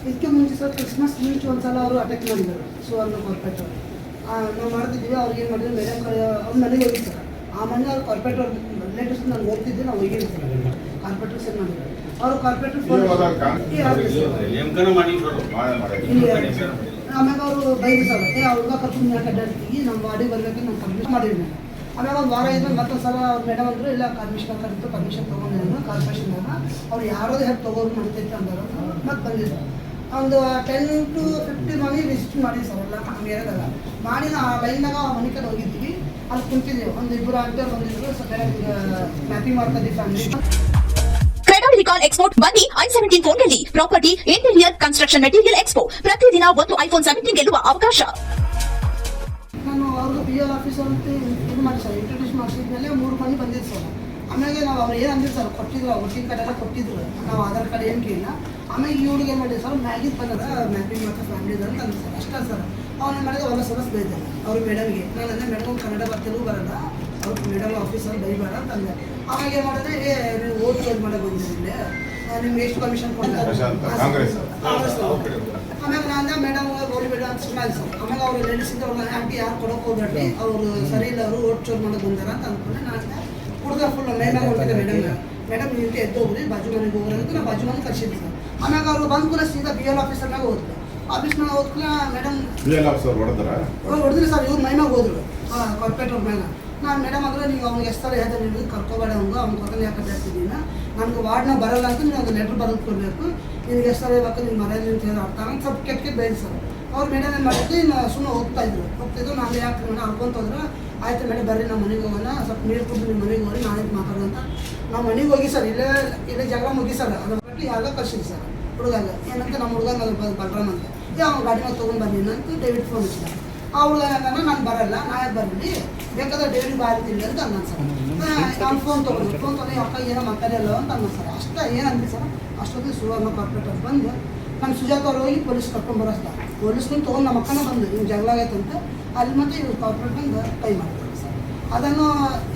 ಇದಕ್ಕೆ ಮುಂಚೆ sir Christmas ಮುಂಚೆ ಒಂದ್ಸಲ ಅವರು ಅಟ್ಯಾಕ್ ಮಾಡಿದ್ದಾರೆ ಸುವರ್ಣ ಕಾರ್ಪೊರೇಟ್ ನಾವು ಮಾಡ್ತಿದ್ದೀವಿ ಅವ್ರಿಗೆ ಏನು ಮಾಡಿದ್ರು ಮೇಡಮ್ ಕಡೆ ಅವ್ರ ಮನೆಗೆ ಹೋಗಿ ಸರ್ ಆ ಮನೆ ಅವ್ರು ಕಾರ್ಪೊರೇಟ್ ಅವ್ರ ರಿಲೇಟಿವ್ಸ್ ನಾನು ಹೋಗ್ತಿದ್ದೆ ನಾವು ಹೋಗಿದ್ದೆ ಸರ್ ಕಾರ್ಪೊರೇಟರ್ ಸೆಂಡ್ ಮಾಡಿದ್ರು ಅವರು ಕಾರ್ಪೊರೇಟರ್ ಆಮೇಲೆ ಅವರು ಬೈದು ಸರ್ ಅವ್ರಿಗೆ ಕರ್ಕೊಂಡು ಯಾಕೆ ಅಡ್ಡಾಡ್ತೀವಿ ನಮ್ಮ ಬಾಡಿ ಬರ್ಬೇಕು ನಾವು ಕಂಪ್ಲೀಟ್ ಮಾಡಿದ್ವಿ ಆಮೇಲೆ ಒಂದು ವಾರ ಇದ್ಮೇಲೆ ಮತ್ತೊಂದು ಸಲ ಅವ್ರು ಮೇಡಮ್ ಅಂದರು ಇಲ್ಲ ಪರ್ಮಿಷನ್ ಕರೆದು ಪರ್ಮಿಷನ್ ತೊಗೊಂಡಿದ್ರು ಕಾರ್ಪೊರೇಷನ್ನಾಗ ಅವ್ರು ಯಾರೋದು ಹೆಲ್ಪ್ ತೊಗೊಂಡು ಮಾಡ್ತೈತೆ ಅಂದರು ಮತ್ತೆ ಬಂದಿದ್ರು ಒಂದು 10 to 15 ಮನೆ ವಿಸಿಟ್ ಮಾಡಿ ಸರ್ ಎಲ್ಲ ನಮ್ಗೆ ಇರೋದಲ್ಲ ಮಾಡಿ ನಾವು ಆ ಲೈನ್ನಾಗ ಆ ಮನೆ ಕಡೆ ಹೋಗಿದ್ವಿ ಅಲ್ಲಿ ಕುಂತಿದ್ದೀವಿ ಒಂದು ಇಬ್ಬರು ಆಂಟಿ ಅವ್ರು ಬಂದಿದ್ರು ಸ್ವಲ್ಪ ಮ್ಯಾಪಿಂಗ್ ಮಾಡ್ತಾ ಇದ್ದೀವಿ ಫ್ಯಾಮಿಲಿ Credit Export ಬನ್ನಿ i17 ಫೋನ್ ನಲ್ಲಿ property interior construction material expo ಪ್ರತಿದಿನ ಒಂದು iPhone 17 ಗೆಲ್ಲುವ ಅವಕಾಶ. ನಾನು ಅವ್ರಿಗೆ PL ಆಫೀಸರ್ ಅಂತ ಇದು ಮಾಡಿ ಸರ್ ಇಂಟ್ರೊಡ್ಯೂಸ್ ಮಾಡಿಸಿದ್ಮೇಲೆ 3 ಮನೆ ಬಂದಿದ್ದು ಸರ್ ಆಮೇಲೆ ನಾವು ಅವ್ರು ಏನು ಅಂದಿದ್ದು ಸರ್ ಕೊಟ್ಟಿದ್ರು ವೋಟಿಂಗ್ ಕಾರ್ಡ್ ಎಲ್ಲ ಕೊಟ್ಟಿದ್ರು ನಾವು ಆಧಾರ್ ಕಾರ್ಡ್ ಏನು ಕೇಳಿಲ್ಲ ಆಮೇಲೆ ಈ ಹುಡುಗಿ ಏನು ಮಾಡಿದ್ರು ಸರ್ ಮ್ಯಾಗಿದ್ದು ಬಂದದ ಮ್ಯಾಪಿಂಗ್ ಮಾಡ್ತಾ ಫ್ಯಾಮಿಲಿ ಅಂತ ಅಂದ ಸರ್ ಅಷ್ಟೇ ಸರ್ ಅವ್ನು ಏನು ಮಾಡಿದ್ರೆ ಹೊಲ ಸಲಸ್ ಬೈತಾರೆ ಅವ್ರ ಮೇಡಮ್ಗೆ ನಾನು ಅಂದರೆ ಮೇಡಮ್ ಕನ್ನಡ ಬರ್ತಿಲ್ಲೂ ಬರಲ್ಲ ಅವ್ರ ಮೇಡಮ್ ಆಫೀಸರ್ ಬೈಬೇಡ ಅಂತ ಅಂದೆ ಆವಾಗ ಏನು ಮಾಡಿದ್ರೆ ನೀವು ಓಟ್ ಚೇಂಜ್ ಮಾಡೋಕೆ ಬಂದಿದ್ದಿಲ್ಲ ನಿಮ್ಗೆ ಎಷ್ಟು ಕಮಿಷನ್ ಕೊಡ್ತಾರೆ ಆಮೇಲೆ ನಾನು ಮೇಡಮ್ ರೋಲ್ ಬೇಡ ಅಂತ ಸುಮ್ಮನೆ ಸರ್ ಆಮೇಲೆ ಅವ್ರು ಲೇಡೀಸಿಂದ ಅವ್ರ ಆಂಟಿ ಯಾರು ಕೊಡೋಕೆ ಹೋಗ್ಬೇಡಿ ಅವರು ಸರಿ ಇಲ್ಲ ಅವರು ಓಟ್ ಚೋರ್ ಮಾಡೋಕೆ ಬಂದಾರ ಅಂತ ಅಂದ್ಕೊಂಡೆ ನಾನು ಹುಡುಗ ಫುಲ್ ಮೇಡಮ್ ಹೊರಟಿದ್ದೆ ಮೇಡಮ್ ನೀವು ಎದ್ದು ಹೋಗ್ರಿ ಬಾಜು ಮನೆಗೆ ಹೋಗ್ರಿ ಅಂತ ನಾವು ಬಾಜು ಮನೆ ಕರ್ಸಿದ್ವಿ ಸರ್ ಆಮ್ಯಾಗ ಅವರು ಬಂದು ಕೂಡ ಸೀದಾ BL ಆಫೀಸರ್ನಾಗ ಹೋದ್ರು ಆಫೀಸ್ನಾಗ ಹೋದ್ಕೂಲ ಮೇಡಮ್ ಹೊಡೆದ್ರಿ ಸರ್ ಇವ್ರು ಮೈನಾಗ ಹೋದ್ರು ಕಾರ್ಪೊರೇಟ್ ಅವ್ರ ಮೈನ ನಾನು ಮೇಡಮ್ ಅಂದ್ರೆ ನೀವು ಅವ್ನಿಗೆ ಎಷ್ಟು ಸಲ ಹೇಳ್ದೆ ನೀವು ಕರ್ಕೋಬೇಡ ಅವ್ನು ಕೊಟ್ಟಲ್ಲಿ ಯಾಕೆ ಜಾಸ್ತಿದ್ದೀನಿ ನನಗೆ ವಾರ್ಡ್ನ ಬರಲ್ಲ ಅಂತ ನೀವು ಒಂದು ಲೆಟ್ರ್ ಬರೆದು ಕೊಡಬೇಕು ನಿನಗೆ ಎಷ್ಟು ಸಲ ಬೇಕು ನಿಮ್ಮ ಮನೆಯಲ್ಲಿ ಅಂತ ಹೇಳಿ ಅರ್ಥ ಅಂತ ಸ್ವಲ್ಪ ಕೆಟ್ಟ ಬೈದು ಸರ್ ಅವ್ರು ಮೇಡಮ್ ಏನು ಮಾಡಿದ್ದು ಇನ್ನು ಸುಮ್ಮನೆ ಹೋಗ್ತಾಯಿದ್ರು ನಾನು ಯಾಕೆ ಮೇಡಮ್ ಅನ್ಕೊಂತಂದ್ರೆ ಆಯ್ತು ಮೇಡಮ್ ಬರ್ರಿ ನಮ್ಮ ಮನೆಗೆ ಹೋಗೋಣ ಸ್ವಲ್ಪ ನೀರು ಕುಡಿದು ನಿಮ್ಮ ಮನೆಗೆ ಹೋಗಿ ನಾಳೆ ಮಾತಾಡೋದು ಅಂತ ನಾವು ಮನೆಗೆ ಹೋಗಿ ಸರ್ ಇಲ್ಲೇ ಜಗಳ ಮುಗಿ ಸರ್ ಅದು ಬಿಟ್ಟು ಯಾವಾಗ ಕಳ್ಸಿದ್ವಿ ಸರ್ ಹುಡುಗಾಗ ಏನಂತ ನಮ್ಮ ಹುಡುಗಂಗೆ ಅದು ಬಲರಾಮ್ ಅಂತ ಅವ್ನು ಗಾಡಿನಾಗ ತೊಗೊಂಡು ಬಂದಿಲ್ಲ ಅಂತ ಡೇವಿಡ್ ಫೋನ್ ಹಚ್ಚಿದ ಆ ಹುಡುಗ ಏನಂದ್ರೆ ನಾನು ಬರಲ್ಲ ನಾಳೆ ಬರ್ಬಿಡಿ ಬೇಕಾದ್ರೆ ಡೇವಿಡ್ ಬಾರಿತಿಲ್ಲ ಅಂತ ಅಂದ ಸರ್ ಅವ್ನು ಫೋನ್ ತೊಗೊಂಡು ಅಕ್ಕ ಏನೋ ಮಾತಾಡಿಲ್ಲ ಅಂತ ಅಂದ ಸರ್ ಅಷ್ಟೇ ಏನಂದ್ರಿ ಸರ್ ಅಷ್ಟೊತ್ತಿಗೆ ಸುವರ್ಣ ಕಾರ್ಪೊರೇಟರ್ ಬಂದು ನಮ್ಮ ಸುಜಾತ ಅವ್ರು ಹೋಗಿ ಪೊಲೀಸ್ ಕರ್ಕೊಂಡು ಬರೋಸ್ತಾ ಪೊಲೀಸ್ಕೊಂಡು ತೊಗೊಂಡು ನಮ್ಮ ಅಕ್ಕನ ಬಂದು ಇವ್ನು ಜಗಳ ಆಗೈತಂತ ಅಲ್ಲಿ ಮತ್ತೆ ಇವ್ರು ಕಾರ್ಪೊರೇಟ್ ಬಂದು ಕೈ ಮಾಡ್ತಾರೆ ಸರ್ ಅದನ್ನು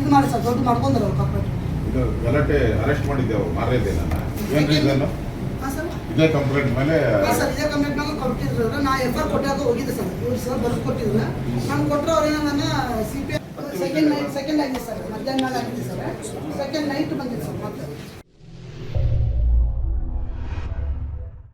ಇದು ಮಾಡಿ ಸರ್ ದೊಡ್ಡ ಮಾಡ್ಕೊಂಡ್ರು ಅವ್ರು ಕಾರ್ಪೊರೇಟ್ ಗಲಾಟೆ ಅರೆಸ್ಟ್ ಮಾಡಿದ್ದೇವೆ ಹಾಂ ಸರ್ ಇದೇ ಕಂಪ್ಲೇಂಟ್ ಮೇಲೆ ಸರ್ ಇದೇ ಕಂಪ್ಲೇಂಟ್ ಮ್ಯಾಗ ಕೊಟ್ಟಿದ್ರು ನಾ FR ಕೊಟ್ಟಾಗ ಹೋಗಿದ್ದೆ ಸರ್ ಇವ್ರು ಸರ್ ಬರೆದು ಕೊಟ್ಟಿದ್ರು ನಾನು ಕೊಟ್ಟರೆ ಅವ್ರು ಏನಂದ್ರೆ CPI ಸೆಕೆಂಡ್ ಆಗಿದೆ ಸರ್ ಮಧ್ಯಾಹ್ನ ಮೇಲೆ ಆಗಿದೆ ಸರ್ ಸೆಕೆಂಡ್ ನೈಟ್ ಬಂದಿದೆ